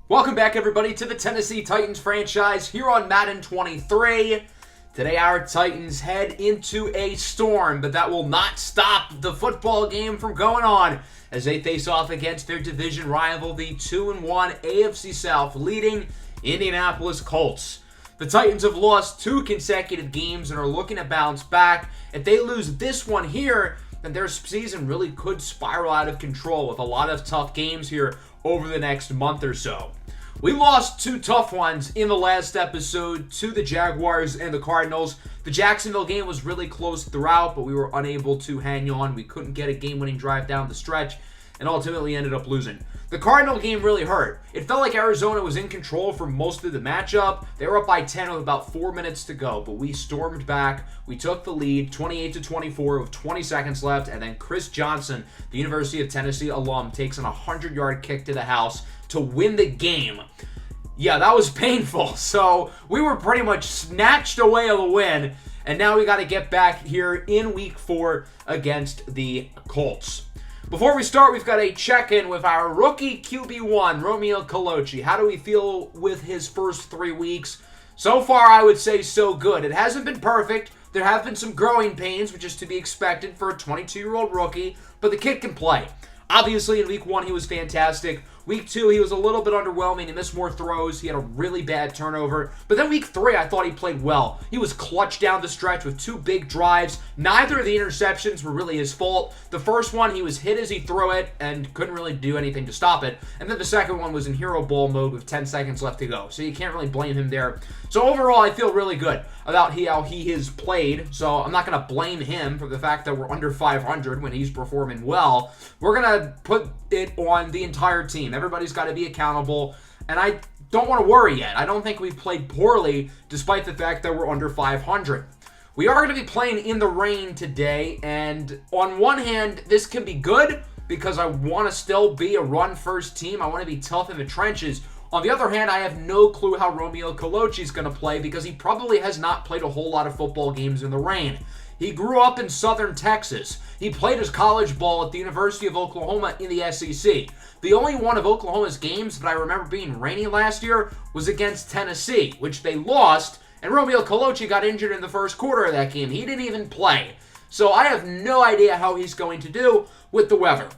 Welcome back, everybody, to the Tennessee Titans franchise here on Madden 23. Today, our Titans head into a storm, but that will not stop the football game from going on as they face off against their division rival, the 2-1 AFC South leading Indianapolis Colts. The Titans have lost 2 consecutive games and are looking to bounce back. If they lose this one here, then their season really could spiral out of control with a lot of tough games here over the next month or so. We lost 2 tough ones in the last episode to the Jaguars and the Cardinals. The Jacksonville game was really close throughout, but we were unable to hang on. We couldn't get a game-winning drive down the stretch and ultimately ended up losing. The Cardinal game really hurt. It felt like Arizona was in control for most of the matchup. They were up by 10 with about 4 minutes to go, but we stormed back. We took the lead 28-24 with 20 seconds left, and then Chris Johnson, the University of Tennessee alum, takes an 100-yard kick to the house to win the game. Yeah, that was painful. So we were pretty much snatched away of the win, and now we got to get back here in week 4 against the Colts. Before we start, we've got a check-in with our rookie QB1, Romeo Colucci. How do we feel with his first 3 weeks? So far, I would say so good. It hasn't been perfect. There have been some growing pains, which is to be expected for a 22-year-old rookie, but the kid can play. Obviously, in week 1, he was fantastic. Week 2, he was a little bit underwhelming. He missed more throws. He had a really bad turnover. But then week 3, I thought he played well. He was clutch down the stretch with 2 big drives. Neither of the interceptions were really his fault. The first one, he was hit as he threw it and couldn't really do anything to stop it. And then the second one was in hero ball mode with 10 seconds left to go. So you can't really blame him there. So overall, I feel really good about how he has played. So I'm not going to blame him for the fact that we're under 500 when he's performing well. We're going to put it on the entire team. Everybody's got to be accountable, and I don't want to worry yet. I don't think we've played poorly, despite the fact that we're under 500. We are going to be playing in the rain today, and on one hand, this can be good because I want to still be a run-first team. I want to be tough in the trenches. On the other hand, I have no clue how Romeo Colucci is going to play because he probably has not played a whole lot of football games in the rain. He grew up in southern Texas. He played his college ball at the University of Oklahoma in the SEC. The only one of Oklahoma's games that I remember being rainy last year was against Tennessee, which they lost, and Romeo Colucci got injured in the first quarter of that game. He didn't even play. So I have no idea how he's going to do with the weather.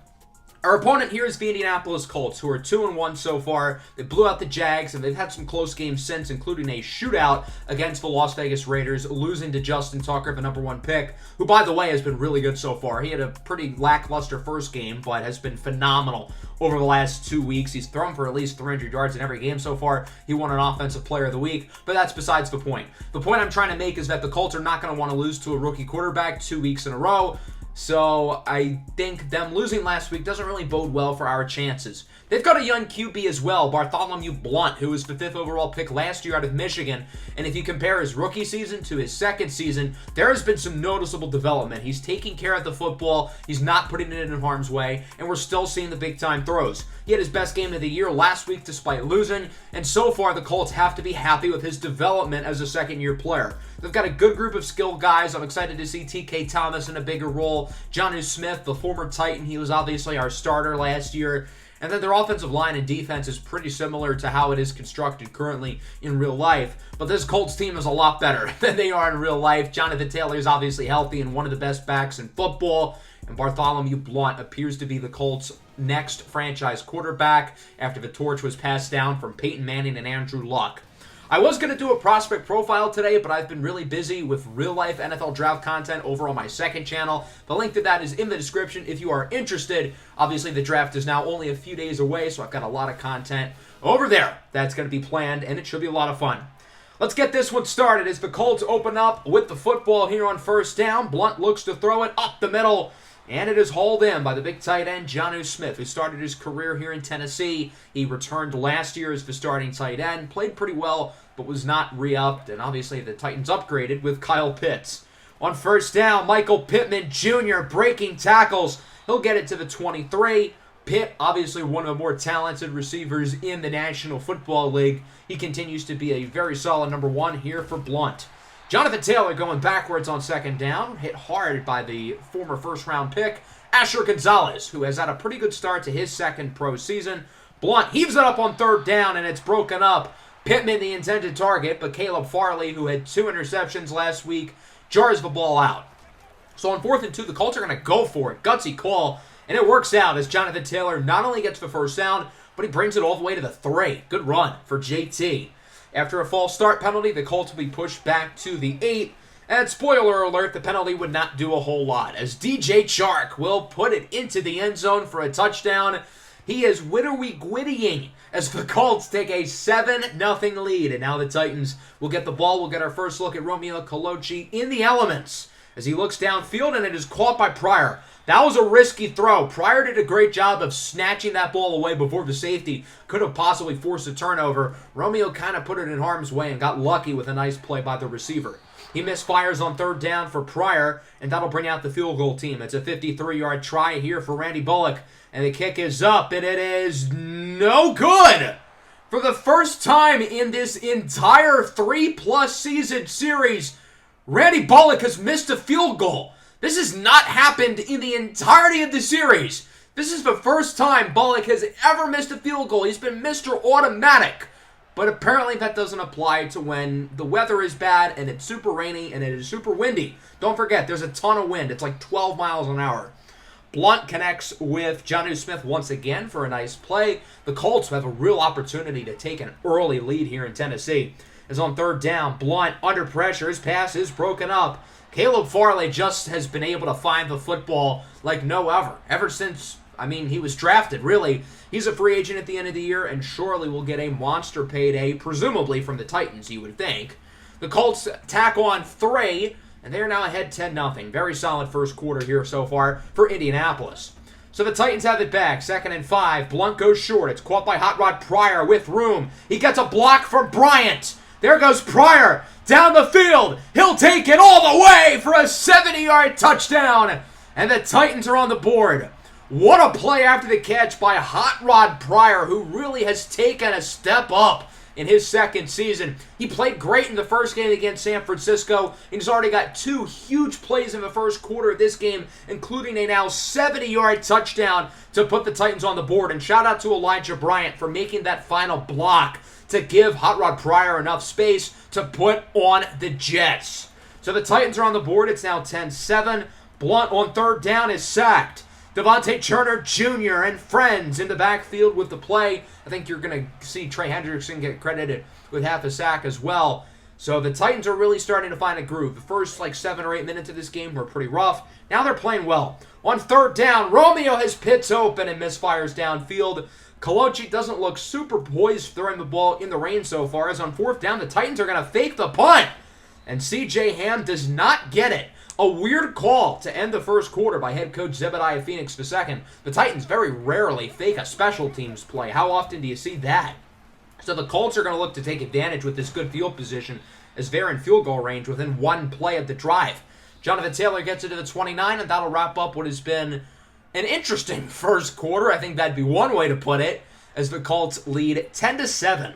Our opponent here is the Indianapolis Colts, who are 2-1 so far. They blew out the Jags, and they've had some close games since, including a shootout against the Las Vegas Raiders, losing to Justin Tucker, the number 1 pick, who, by the way, has been really good so far. He had a pretty lackluster first game, but has been phenomenal over the last 2 weeks. He's thrown for at least 300 yards in every game so far. He won an Offensive Player of the Week, but that's besides the point. The point I'm trying to make is that the Colts are not going to want to lose to a rookie quarterback 2 weeks in a row. So I think them losing last week doesn't really bode well for our chances. They've got a young QB as well, Bartholomew Blount, who was the 5th overall pick last year out of Michigan. And if you compare his rookie season to his second season, there has been some noticeable development. He's taking care of the football. He's not putting it in harm's way. And we're still seeing the big-time throws. He had his best game of the year last week despite losing. And so far, the Colts have to be happy with his development as a second-year player. They've got a good group of skilled guys. I'm excited to see T.K. Thomas in a bigger role. Jonnu Smith, the former Titan, he was obviously our starter last year. And then their offensive line and defense is pretty similar to how it is constructed currently in real life. But this Colts team is a lot better than they are in real life. Jonathan Taylor is obviously healthy and one of the best backs in football. And Bartholomew Blount appears to be the Colts' next franchise quarterback after the torch was passed down from Peyton Manning and Andrew Luck. I was going to do a prospect profile today, but I've been really busy with real-life NFL draft content over on my second channel. The link to that is in the description if you are interested. Obviously, the draft is now only a few days away, so I've got a lot of content over there that's going to be planned, and it should be a lot of fun. Let's get this one started as the Colts open up with the football here on first down. Blount looks to throw it up the middle. And it is hauled in by the big tight end, Jonnu Smith, who started his career here in Tennessee. He returned last year as the starting tight end, played pretty well, but was not re-upped. And obviously the Titans upgraded with Kyle Pitts. On first down, Michael Pittman Jr. breaking tackles. He'll get it to the 23. Pitt, obviously one of the more talented receivers in the National Football League. He continues to be a very solid number 1 here for Blount. Jonathan Taylor going backwards on second down, hit hard by the former first-round pick, Asher Gonzalez, who has had a pretty good start to his second pro season. Blunt heaves it up on third down, and it's broken up. Pittman, the intended target, but Caleb Farley, who had 2 interceptions last week, jars the ball out. So on 4th and 2, the Colts are going to go for it. Gutsy call, and it works out as Jonathan Taylor not only gets the first down, but he brings it all the way to the 3. Good run for JT. After a false start penalty, the Colts will be pushed back to the 8. And spoiler alert, the penalty would not do a whole lot, as DJ Chark will put it into the end zone for a touchdown. He is widowy-gwiddying as the Colts take a 7-0 lead. And now the Titans will get the ball. We'll get our first look at Romeo Colucci in the elements as he looks downfield, and it is caught by Pryor. That was a risky throw. Pryor did a great job of snatching that ball away before the safety could have possibly forced a turnover. Romeo kind of put it in harm's way and got lucky with a nice play by the receiver. He misfires on third down for Pryor, and that'll bring out the field goal team. It's a 53-yard try here for Randy Bullock, and the kick is up, and it is no good. For the first time in this entire 3+ season series, Randy Bullock has missed a field goal. This has not happened in the entirety of the series. This is the first time Bullock has ever missed a field goal. He's been Mr. Automatic. But apparently that doesn't apply to when the weather is bad and it's super rainy and it is super windy. Don't forget, there's a ton of wind. It's like 12 miles an hour. Blunt connects with Jonnu Smith once again for a nice play. The Colts have a real opportunity to take an early lead here in Tennessee. As on third down, Blunt under pressure. His pass is broken up. Caleb Farley just has been able to find the football like no ever. Ever since, he was drafted, really. He's a free agent at the end of the year and surely will get a monster payday, presumably from the Titans, you would think. The Colts tack on 3, and they are now ahead 10-0. Very solid first quarter here so far for Indianapolis. So the Titans have it back, 2nd and 5. Blunt goes short. It's caught by Hot Rod Pryor with room. He gets a block from Bryant. There goes Pryor down the field. He'll take it all the way for a 70-yard touchdown. And the Titans are on the board. What a play after the catch by Hot Rod Pryor, who really has taken a step up in his second season. He played great in the first game against San Francisco, and he's already got 2 huge plays in the first quarter of this game, including a now 70-yard touchdown to put the Titans on the board. And shout out to Elijah Bryant for making that final block to give Hot Rod Pryor enough space to put on the Jets. So the Titans are on the board. It's now 10-7. Blunt on third down is sacked. Devontae Turner Jr. and friends in the backfield with the play. I think you're going to see Trey Hendrickson get credited with half a sack as well. So the Titans are really starting to find a groove. The first 7 or 8 minutes of this game were pretty rough. Now they're playing well. On third down, Romeo has pits open and misfires downfield. Colucci doesn't look super poised throwing the ball in the rain so far, as on fourth down, the Titans are going to fake the punt. And C.J. Ham does not get it. A weird call to end the first quarter by head coach Zebediah Phoenix II. The Titans very rarely fake a special teams play. How often do you see that? So the Colts are going to look to take advantage with this good field position as they're in field goal range within 1 play of the drive. Jonathan Taylor gets it to the 29, and that'll wrap up what has been an interesting first quarter. I think that'd be one way to put it, as the Colts lead 10-7.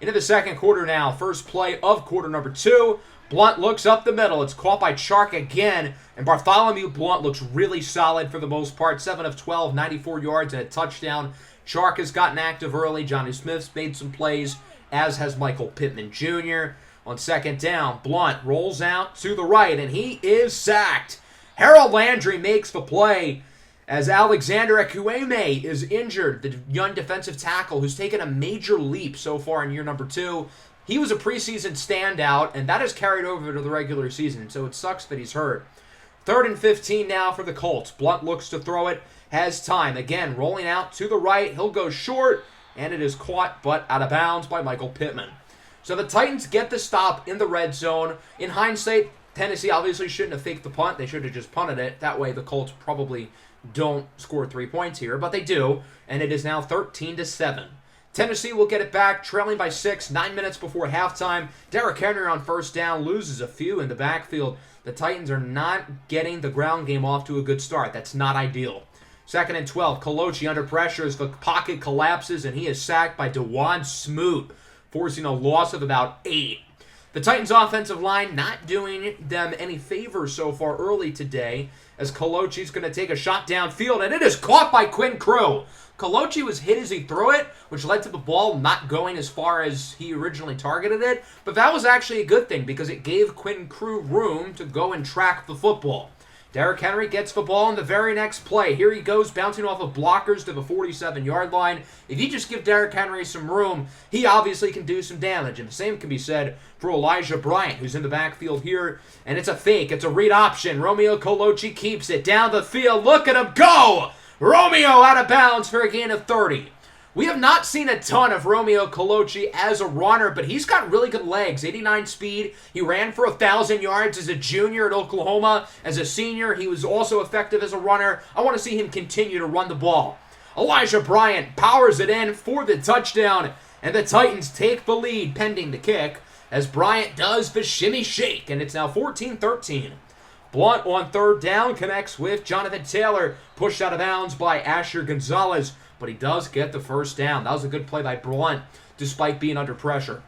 Into the second quarter now. First play of quarter number 2. Blunt looks up the middle. It's caught by Chark again, and Bartholomew Blunt looks really solid for the most part. 7 of 12, 94 yards, and a touchdown. Chark has gotten active early. Jonnu Smith's made some plays, as has Michael Pittman Jr. On second down, Blunt rolls out to the right, and he is sacked. Harold Landry makes the play as Alexander Ekwueme is injured, the young defensive tackle who's taken a major leap so far in year number 2. He was a preseason standout, and that has carried over to the regular season, so it sucks that he's hurt. 3rd and 15 now for the Colts. Blunt looks to throw it, has time. Again, rolling out to the right. He'll go short, and it is caught, but out of bounds by Michael Pittman. So the Titans get the stop in the red zone. In hindsight, Tennessee obviously shouldn't have faked the punt. They should have just punted it. That way the Colts probably don't score 3 points here, but they do, and it is now 13-7. Tennessee will get it back, trailing by 6, 9 minutes before halftime. Derrick Henry on first down loses a few in the backfield. The Titans are not getting the ground game off to a good start. That's not ideal. 2nd and 12, Colucci under pressure as the pocket collapses, and he is sacked by DeJuan Smoot, forcing a loss of about 8. The Titans' offensive line not doing them any favors so far early today, as Colochi's going to take a shot downfield, and it is caught by Quinn Crew. Colochi was hit as he threw it, which led to the ball not going as far as he originally targeted it, but that was actually a good thing because it gave Quinn Crew room to go and track the football. Derrick Henry gets the ball in the very next play. Here he goes, bouncing off of blockers to the 47-yard line. If you just give Derrick Henry some room, he obviously can do some damage. And the same can be said for Elijah Bryant, who's in the backfield here. And it's a fake. It's a read option. Romeo Colochi keeps it down the field. Look at him go! Romeo out of bounds for a gain of 30. We have not seen a ton of Romeo Colochi as a runner, but he's got really good legs. 89 speed. He ran for 1,000 yards as a junior at Oklahoma. As a senior, he was also effective as a runner. I want to see him continue to run the ball. Elijah Bryant powers it in for the touchdown, and the Titans take the lead pending the kick as Bryant does the shimmy shake, and it's now 14-13. Blunt on third down connects with Jonathan Taylor, pushed out of bounds by Asher Gonzalez, but he does get the first down. That was a good play by Blunt, despite being under pressure.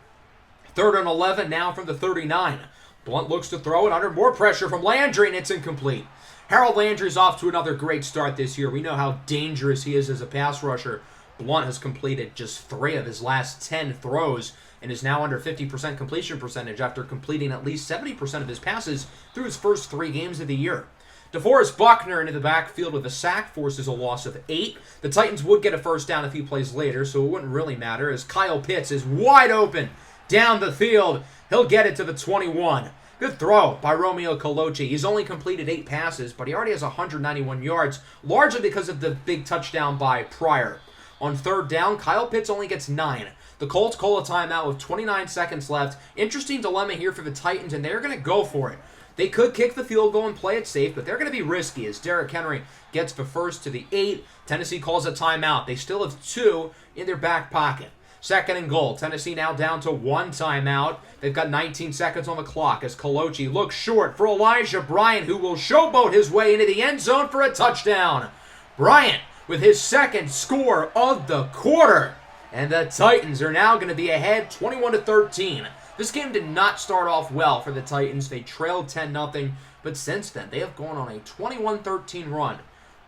3rd and 11 now from the 39. Blunt looks to throw it under more pressure from Landry, and it's incomplete. Harold Landry's off to another great start this year. We know how dangerous he is as a pass rusher. Blunt has completed just 3 of his last 10 throws and is now under 50% completion percentage after completing at least 70% of his passes through his first 3 games of the year. DeForest Buckner into the backfield with a sack forces a loss of 8. The Titans would get a first down if he plays later, so it wouldn't really matter, as Kyle Pitts is wide open down the field. He'll get it to the 21. Good throw by Romeo Colochi. He's only completed 8 passes, but he already has 191 yards, largely because of the big touchdown by Pryor. On 3rd down, Kyle Pitts only gets 9. The Colts call a timeout with 29 seconds left. Interesting dilemma here for the Titans, and they're going to go for it. They could kick the field goal and play it safe, but they're going to be risky as Derrick Henry gets the first to the 8. Tennessee calls a timeout. They still have 2 in their back pocket. 2nd and goal. Tennessee now down to 1 timeout. They've got 19 seconds on the clock as Colochi looks short for Elijah Bryant, who will showboat his way into the end zone for a touchdown. Bryant with his 2nd score of the quarter. And the Titans are now going to be ahead 21-13. This game did not start off well for the Titans. They trailed 10-0, but since then, they have gone on a 21-13 run.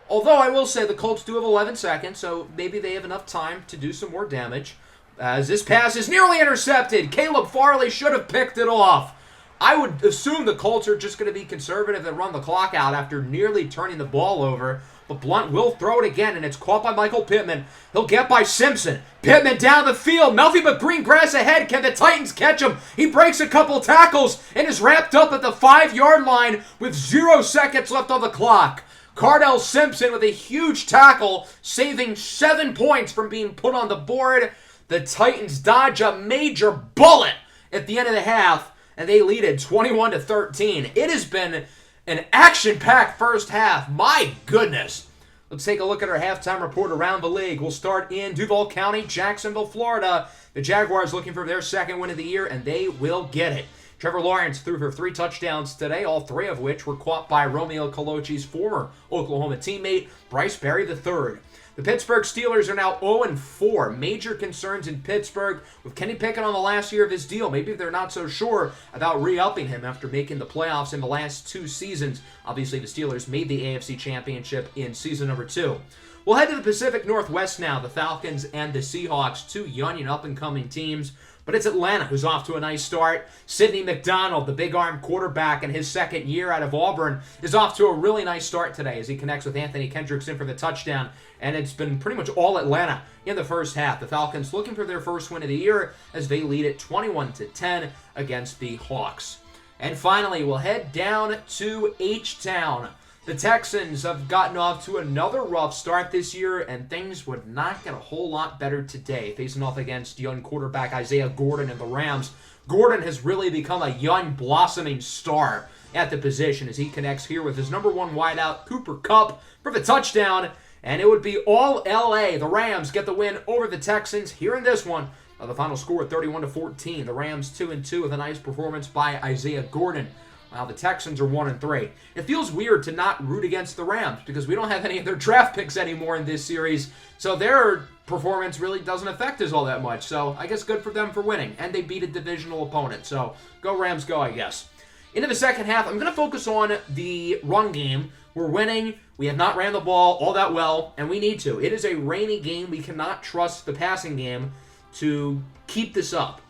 Although I will say the Colts do have 11 seconds, so maybe they have enough time to do some more damage. As this pass is nearly intercepted, Caleb Farley should have picked it off. I would assume the Colts are just going to be conservative and run the clock out after nearly turning the ball over. But Blunt will throw it again, and it's caught by Michael Pittman. He'll get by Simpson. Pittman down the field. Melvin McGreen-Grass ahead. Can the Titans catch him? He breaks a couple tackles and is wrapped up at the 5-yard line with 0 seconds left on the clock. Cardell Simpson with a huge tackle, saving 7 points from being put on the board. The Titans dodge a major bullet at the end of the half, and they lead it 21-13. It has been an action-packed first half. My goodness. Let's take a look at our halftime report around the league. We'll start in Duval County, Jacksonville, Florida. The Jaguars looking for their 2nd win of the year, and they will get it. Trevor Lawrence threw for 3 touchdowns today, all 3 of which were caught by Romeo Colochi's former Oklahoma teammate, Bryce Berry III. The Pittsburgh Steelers are now 0-4. Major concerns in Pittsburgh with Kenny Pickett on the last year of his deal. Maybe they're not so sure about re-upping him after making the playoffs in the last 2 seasons. Obviously, the Steelers made the AFC Championship in season number 2. We'll head to the Pacific Northwest now. The Falcons and the Seahawks, 2 young and up-and-coming teams. But it's Atlanta who's off to a nice start. Sidney McDonald, the big-arm quarterback in his 2nd year out of Auburn, is off to a really nice start today as he connects with Anthony Kendrickson for the touchdown. And it's been pretty much all Atlanta in the first half. The Falcons looking for their 1st win of the year as they lead it 21-10 against the Hawks. And finally, we'll head down to H-Town. The Texans have gotten off to another rough start this year, and things would not get a whole lot better today. Facing off against young quarterback Isaiah Gordon and the Rams. Gordon has really become a young, blossoming star at the position as he connects here with his number 1 wideout, Cooper Kupp, for the touchdown. And it would be all L.A. The Rams get the win over the Texans here in this one. The final score 31-14. The Rams 2-2 with a nice performance by Isaiah Gordon. While the Texans are 1-3. It feels weird to not root against the Rams because we don't have any of their draft picks anymore in this series, so their performance really doesn't affect us all that much. So I guess good for them for winning, and they beat a divisional opponent. So go Rams, go, I guess. Into the second half, I'm going to focus on the run game. We're winning. We have not ran the ball all that well, and we need to. It is a rainy game. We cannot trust the passing game to keep this up.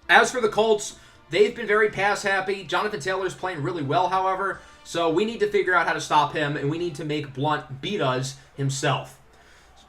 As for the Colts, they've been very pass-happy. Jonathan Taylor's playing really well, however, so we need to figure out how to stop him, and we need to make Blunt beat us himself.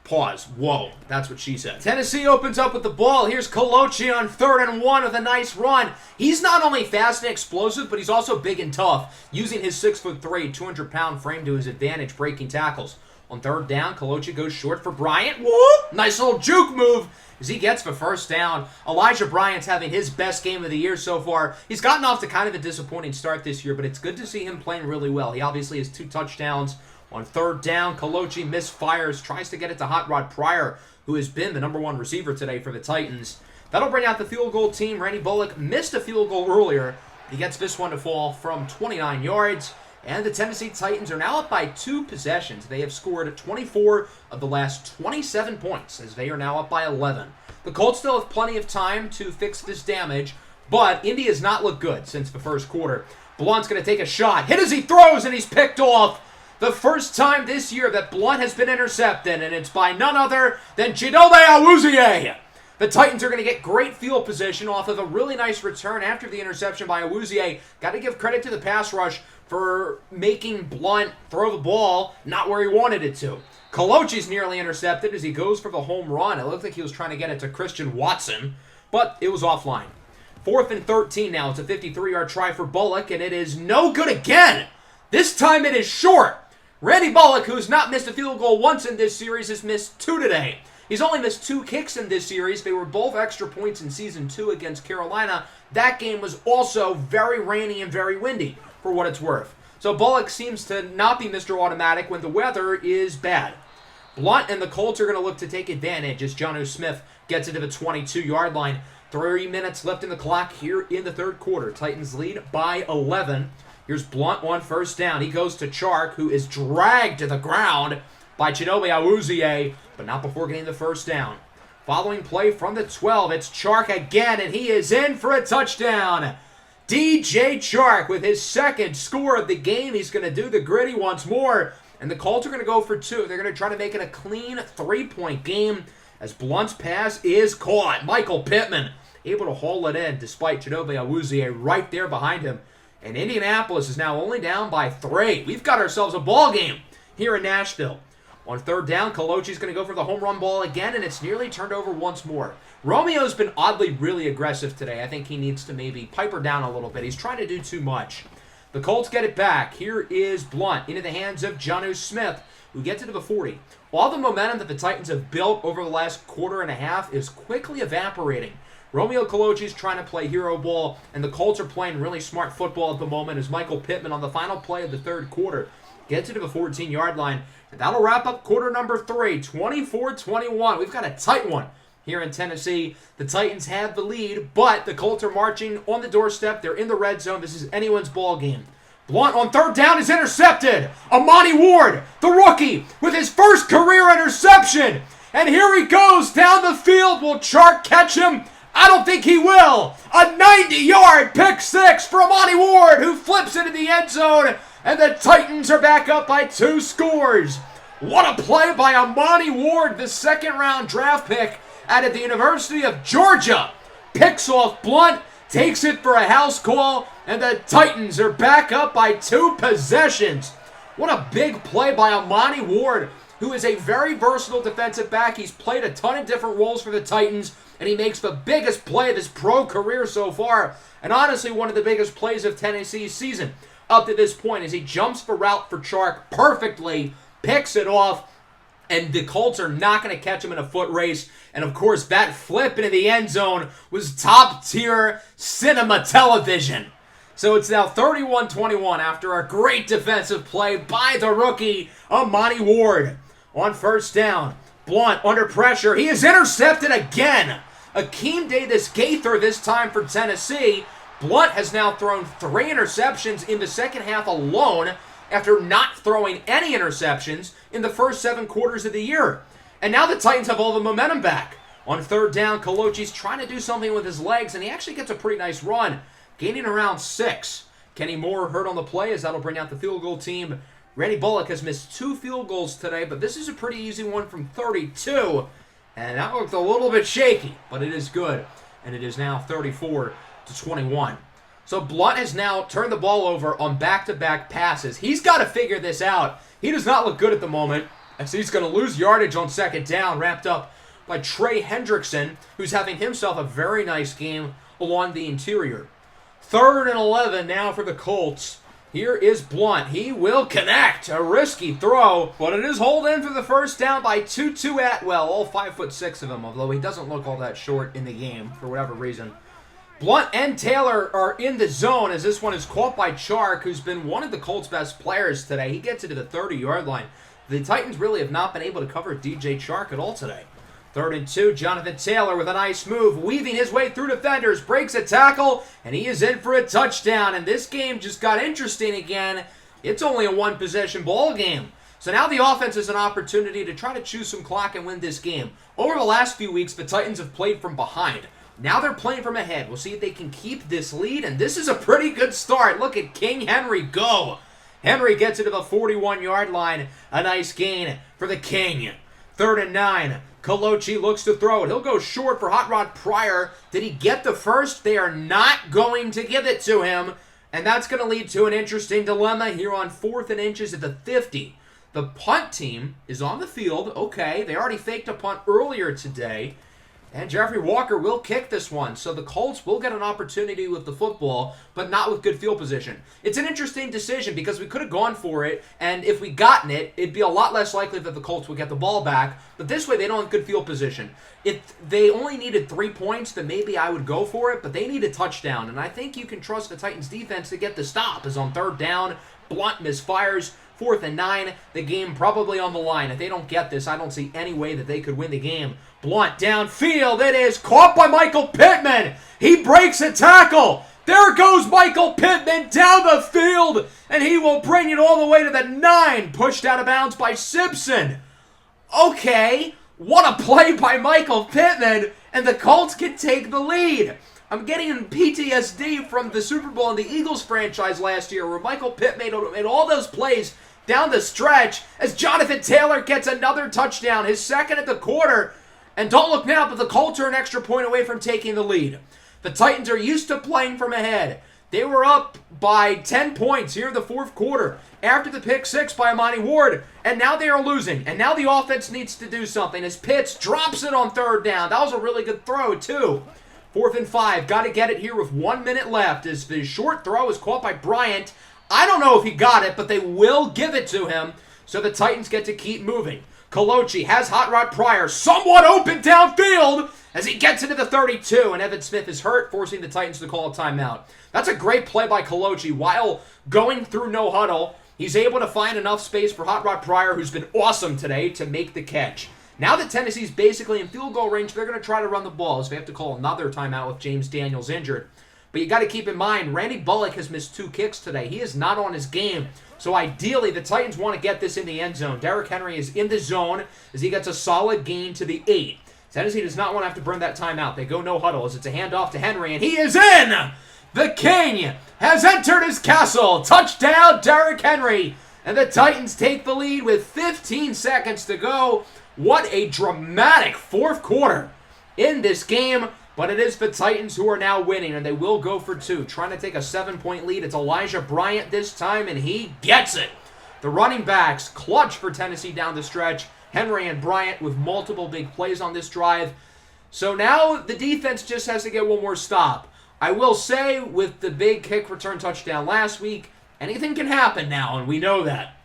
Pause. Whoa, that's what she said. Tennessee opens up with the ball. Here's Colochi on 3rd and 1 with a nice run. He's not only fast and explosive, but he's also big and tough, using his 6'3", 200-pound frame to his advantage, breaking tackles. On 3rd down, Colochi goes short for Bryant. Whoop! Nice little juke move as he gets the first down. Elijah Bryant's having his best game of the year so far. He's gotten off to kind of a disappointing start this year, but it's good to see him playing really well. He obviously has 2 touchdowns. On 3rd down, Colochi misfires, tries to get it to Hot Rod Pryor, who has been the #1 receiver today for the Titans. That'll bring out the field goal team. Randy Bullock missed a field goal earlier. He gets this one to fall from 29 yards. And the Tennessee Titans are now up by 2 possessions. They have scored 24 of the last 27 points, as they are now up by 11. The Colts still have plenty of time to fix this damage, but Indy has not looked good since the first quarter. Blunt's going to take a shot. Hit as he throws, and he's picked off. The first time this year that Blunt has been intercepted, and it's by none other than Chidobe Awuzie. The Titans are going to get great field position off of a really nice return after the interception by Awuzie. Got to give credit to the pass rush for making Blunt throw the ball not where he wanted it to. Colochi's nearly intercepted as he goes for the home run. It looked like he was trying to get it to Christian Watson, but it was offline. 4th and 13 now. It's a 53-yard try for Bullock, and it is no good again. This time it is short. Randy Bullock, who's not missed a field goal once in this series, has missed 2 today. He's only missed 2 kicks in this series. They were both extra points in Season 2 against Carolina. That game was also very rainy and very windy, for what it's worth. So Bullock seems to not be Mr. Automatic when the weather is bad. Blunt and the Colts are going to look to take advantage as Jonnu Smith gets it to the 22-yard line. 3 minutes left in the clock here in the third quarter. Titans lead by 11. Here's Blunt on 1st down. He goes to Chark, who is dragged to the ground by Chidobe Awuzie, but not before getting the 1st down. Following play from the 12, it's Chark again, and he is in for a touchdown. DJ Chark with his 2nd score of the game. He's going to do the gritty once more, and the Colts are going to go for 2. They're going to try to make it a clean 3-point game as Blunt's pass is caught. Michael Pittman able to haul it in despite Chidobe Awuzie right there behind him. And Indianapolis is now only down by 3. We've got ourselves a ball game here in Nashville. On 3rd down, Colochi's going to go for the home run ball again, and it's nearly turned over once more. Romeo's been oddly really aggressive today. I think he needs to maybe pipe her down a little bit. He's trying to do too much. The Colts get it back. Here is Blunt into the hands of Jonnu Smith, who gets it to the 40. All the momentum that the Titans have built over the last quarter and a half is quickly evaporating. Romeo Colochi's trying to play hero ball, and the Colts are playing really smart football at the moment as Michael Pittman on the final play of the third quarter gets it to the 14-yard line. And that'll wrap up quarter number 3, 24-21. We've got a tight one here in Tennessee. The Titans have the lead, but the Colts are marching on the doorstep. They're in the red zone. This is anyone's ball game. Blunt on 3rd down is intercepted. Amani Ward, the rookie, with his first career interception. And here he goes down the field. Will Chark catch him? I don't think he will. A 90-yard pick 6 for Amani Ward, who flips into the end zone, and the Titans are back up by 2 scores. What a play by Amani Ward, the 2nd-round draft pick out of the University of Georgia. Picks off Blunt, takes it for a house call, and the Titans are back up by 2 possessions. What a big play by Amani Ward, who is a very versatile defensive back. He's played a ton of different roles for the Titans, and he makes the biggest play of his pro career so far, and honestly one of the biggest plays of Tennessee's season up to this point as he jumps the route for Chark perfectly, picks it off, and the Colts are not going to catch him in a foot race. And of course, that flip into the end zone was top-tier cinema television. So it's now 31-21 after a great defensive play by the rookie, Amani Ward. On 1st down, Blunt under pressure. He is intercepted again. Akeem Davis Gaither this time for Tennessee. Blunt has now thrown 3 interceptions in the second half alone after not throwing any interceptions in the first 7 quarters of the year. And now the Titans have all the momentum back. On third down, Koloci's trying to do something with his legs, and he actually gets a pretty nice run, gaining around 6. Kenny Moore hurt on the play, as that'll bring out the field goal team. Randy Bullock has missed 2 field goals today, but this is a pretty easy one from 32. And that looked a little bit shaky, but it is good. And it is now 34-21. So Blunt has now turned the ball over on back-to-back passes. He's got to figure this out. He does not look good at the moment, as he's going to lose yardage on second down, wrapped up by Trey Hendrickson, who's having himself a very nice game along the interior. 3rd and 11 now for the Colts. Here is Blunt. He will connect. A risky throw, but it is hauled in for the first down by Tutu Atwell, all 5'6" of him, although he doesn't look all that short in the game for whatever reason. Blunt and Taylor are in the zone as this one is caught by Chark, who's been one of the Colts' best players today. He gets it to the 30-yard line. The Titans really have not been able to cover DJ Chark at all today. 3rd and 2, Jonathan Taylor with a nice move, weaving his way through defenders, breaks a tackle, and he is in for a touchdown. And this game just got interesting again. It's only a 1-possession ball game. So now the offense has an opportunity to try to choose some clock and win this game. Over the last few weeks, the Titans have played from behind. Now they're playing from ahead. We'll see if they can keep this lead, and this is a pretty good start. Look at King Henry go. Henry gets it to the 41-yard line. A nice gain for the King. 3rd and 9. Kolochi looks to throw it. He'll go short for Hot Rod Pryor. Did he get the first? They are not going to give it to him. And that's going to lead to an interesting dilemma here on 4th and inches at the 50. The punt team is on the field. Okay, they already faked a punt earlier today. And Jeffrey Walker will kick this one. So the Colts will get an opportunity with the football, but not with good field position. It's an interesting decision because we could have gone for it, and if we gotten it, it'd be a lot less likely that the Colts would get the ball back. But this way, they don't have good field position. If they only needed 3 points, then maybe I would go for it, but they need a touchdown. And I think you can trust the Titans defense to get the stop. As on 3rd down, Blunt misfires. 4th and 9, the game probably on the line. If they don't get this, I don't see any way that they could win the game. Blunt downfield. It is caught by Michael Pittman. He breaks a tackle. There goes Michael Pittman down the field, and he will bring it all the way to the 9, pushed out of bounds by Simpson. Okay, what a play by Michael Pittman, and the Colts can take the lead. I'm getting PTSD from the Super Bowl and the Eagles franchise last year where Michael Pitt made all those plays down the stretch as Jonathan Taylor gets another touchdown, his 2nd at the quarter. And don't look now, but the Colts are an extra point away from taking the lead. The Titans are used to playing from ahead. They were up by 10 points here in the 4th quarter after the pick 6 by Amani Ward, and now they are losing. And now the offense needs to do something as Pitts drops it on 3rd down. That was a really good throw, too. 4th and 5, got to get it here with 1 minute left as the short throw is caught by Bryant. I don't know if he got it, but they will give it to him, so the Titans get to keep moving. Kolochi has Hot Rod Pryor somewhat open downfield as he gets into the 32, and Evan Smith is hurt, forcing the Titans to call a timeout. That's a great play by Kolochi. While going through no huddle, he's able to find enough space for Hot Rod Pryor, who's been awesome today, to make the catch. Now that Tennessee's basically in field goal range, they're going to try to run the ball as they have to call another timeout with James Daniels injured. But you got to keep in mind, Randy Bullock has missed 2 kicks today. He is not on his game. So ideally, the Titans want to get this in the end zone. Derrick Henry is in the zone as he gets a solid gain to the 8. Tennessee does not want to have to burn that timeout. They go no huddle as it's a handoff to Henry, and he is in! The King has entered his castle. Touchdown, Derrick Henry. And the Titans take the lead with 15 seconds to go. What a dramatic 4th quarter in this game. But it is the Titans who are now winning, and they will go for 2. Trying to take a 7-point lead. It's Elijah Bryant this time, and he gets it. The running backs clutch for Tennessee down the stretch. Henry and Bryant with multiple big plays on this drive. So now the defense just has to get one more stop. I will say, with the big kick return touchdown last week, anything can happen now, and we know that.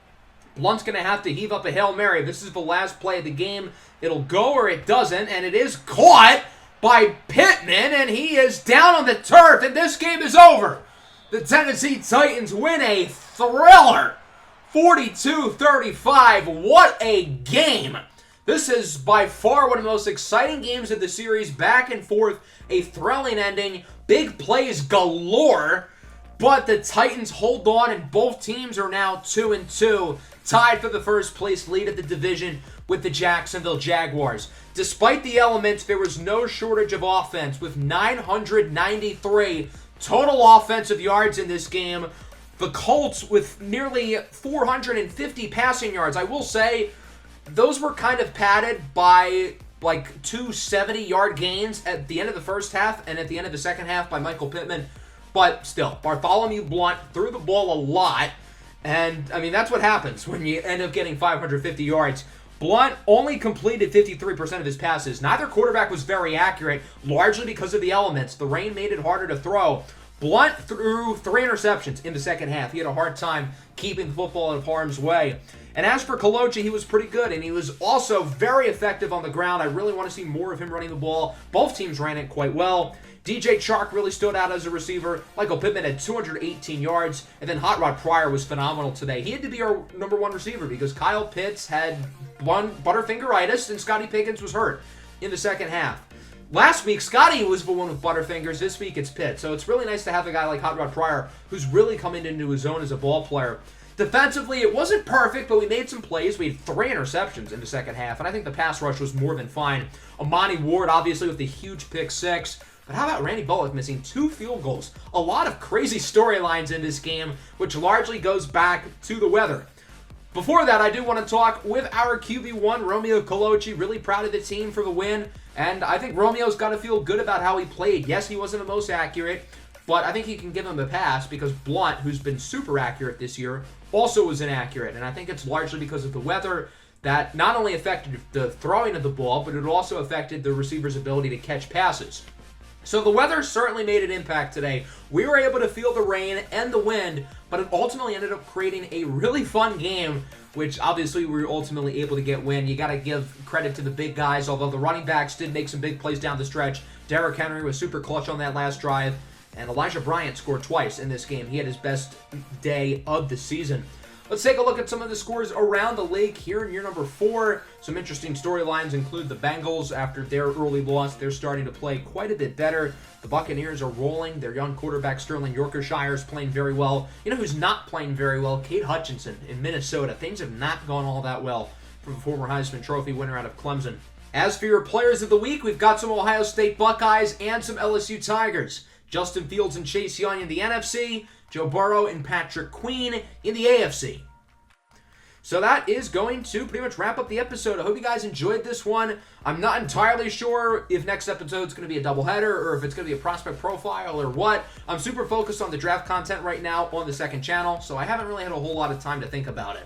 Blunt's going to have to heave up a Hail Mary. This is the last play of the game. It'll go or it doesn't, and it is caught by Pittman, and he is down on the turf, and this game is over. The Tennessee Titans win a thriller, 42-35. What a game. This is by far one of the most exciting games of the series. Back and forth, a thrilling ending, big plays galore. But the Titans hold on, and both teams are now 2-2, tied for the first place lead of the division with the Jacksonville Jaguars. Despite the elements, there was no shortage of offense, with 993 total offensive yards in this game. The Colts with nearly 450 passing yards. I will say, those were kind of padded by like 2 70-yard gains at the end of the first half and at the end of the second half by Michael Pittman. But still, Bartholomew Blount threw the ball a lot. And, I mean, that's what happens when you end up getting 550 yards. Blount only completed 53% of his passes. Neither quarterback was very accurate, largely because of the elements. The rain made it harder to throw. Blount threw 3 interceptions in the second half. He had a hard time keeping the football out of harm's way. And as for Kolochi, he was pretty good, and he was also very effective on the ground. I really want to see more of him running the ball. Both teams ran it quite well. DJ Chark really stood out as a receiver. Michael Pittman had 218 yards, and then Hot Rod Pryor was phenomenal today. He had to be our number 1 receiver because Kyle Pitts had butterfingeritis, and Scotty Pickens was hurt in the second half. Last week, Scotty was the one with butterfingers. This week, it's Pitt. So it's really nice to have a guy like Hot Rod Pryor who's really coming into his own as a ball player. Defensively, it wasn't perfect, but we made some plays. We had 3 interceptions in the second half, and I think the pass rush was more than fine. Amani Ward, obviously, with the huge pick 6. But how about Randy Bullock missing 2 field goals? A lot of crazy storylines in this game, which largely goes back to the weather. Before that, I do want to talk with our QB1, Romeo Kolochi. Really proud of the team for the win. And I think Romeo's got to feel good about how he played. Yes, he wasn't the most accurate, but I think you can give him a pass because Blount, who's been super accurate this year, also was inaccurate. And I think it's largely because of the weather that not only affected the throwing of the ball, but it also affected the receiver's ability to catch passes. So the weather certainly made an impact today. We were able to feel the rain and the wind, but it ultimately ended up creating a really fun game, which obviously we were ultimately able to get win. You got to give credit to the big guys, although the running backs did make some big plays down the stretch. Derrick Henry was super clutch on that last drive, and Elijah Bryant scored twice in this game. He had his best day of the season. Let's take a look at some of the scores around the league here in year number 4. Some interesting storylines include the Bengals. After their early loss, they're starting to play quite a bit better. The Buccaneers are rolling. Their young quarterback, Sterling Yorkshire, is playing very well. You know who's not playing very well? Kate Hutchinson in Minnesota. Things have not gone all that well for the former Heisman Trophy winner out of Clemson. As for your players of the week, we've got some Ohio State Buckeyes and some LSU Tigers. Justin Fields and Chase Young in the NFC. Joe Burrow and Patrick Queen in the AFC. So that is going to pretty much wrap up the episode. I hope you guys enjoyed this one. I'm not entirely sure if next episode's going to be a doubleheader or if it's going to be a prospect profile or what. I'm super focused on the draft content right now on the second channel, so I haven't really had a whole lot of time to think about it.